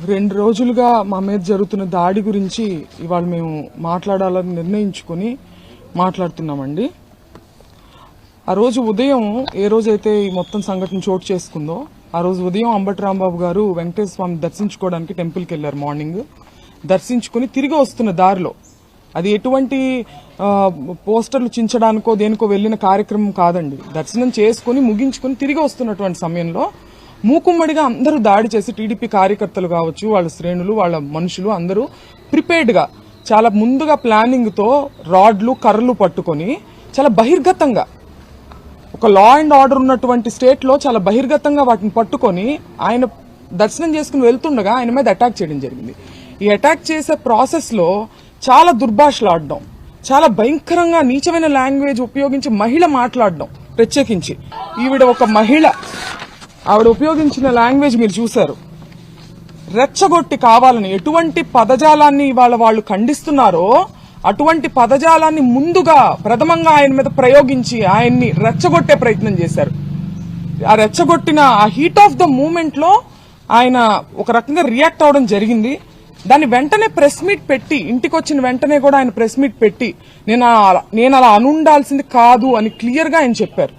2 రోజులుగా మా మీద జరుగుతున్న దాడి గురించి ఇవాళ మేము మాట్లాడాలని నిర్ణయించుకుని మాట్లాడుతున్నామండి. ఆ రోజు ఉదయం ఏ రోజైతే ఈ మొత్తం సంఘటన చోటు చేసుకుందో ఆ రోజు ఉదయం అంబటి రాంబాబు గారు వెంకటేశ్వర స్వామి దర్శించుకోవడానికి టెంపుల్కి వెళ్లారు. మార్నింగ్ దర్శించుకుని తిరిగి వస్తున్న దారిలో, అది ఎటువంటి పోస్టర్లు చించడానికో దేనికో వెళ్లిన కార్యక్రమం కాదండి. దర్శనం చేసుకుని ముగించుకుని తిరిగి వస్తున్నటువంటి సమయంలో మూకుమ్మడిగా అందరూ దాడి చేసి, టీడీపీ కార్యకర్తలు కావచ్చు, వాళ్ళ శ్రేణులు, వాళ్ళ మనుషులు అందరూ ప్రిపేర్డ్ గా చాలా ముందుగా ప్లానింగ్ తో రాడ్లు కర్రలు పట్టుకొని చాలా బహిర్గతంగా, ఒక లా అండ్ ఆర్డర్ ఉన్నటువంటి స్టేట్ లో చాలా బహిర్గతంగా వాటిని పట్టుకొని ఆయన దర్శనం చేసుకుని వెళ్తుండగా ఆయన మీద అటాక్ చేయడం జరిగింది. ఈ అటాక్ చేసే ప్రాసెస్ లో చాలా దుర్భాషలాడడం, చాలా భయంకరంగా నీచమైన లాంగ్వేజ్ ఉపయోగించి మహిళ మాట్లాడడం, ప్రత్యేకించి ఈవిడ ఒక మహిళ, ఆవిడ ఉపయోగించిన లాంగ్వేజ్ మీరు చూశారు. రెచ్చగొట్టి కావాలని ఎటువంటి పదజాలాన్ని ఇవాళ వాళ్ళు ఖండిస్తున్నారో అటువంటి పదజాలాన్ని ముందుగా ప్రథమంగా ఆయన మీద ప్రయోగించి ఆయన్ని రెచ్చగొట్టే ప్రయత్నం చేశారు. ఆ రెచ్చగొట్టిన ఆ హీట్ ఆఫ్ ద మూమెంట్ లో ఆయన ఒక రకంగా రియాక్ట్ అవడం జరిగింది. దాన్ని వెంటనే ప్రెస్ మీట్ పెట్టి, ఇంటికి వచ్చిన వెంటనే కూడా ఆయన ప్రెస్ మీట్ పెట్టి నేను అలా అనుండాల్సింది కాదు అని క్లియర్ గా ఆయన చెప్పారు.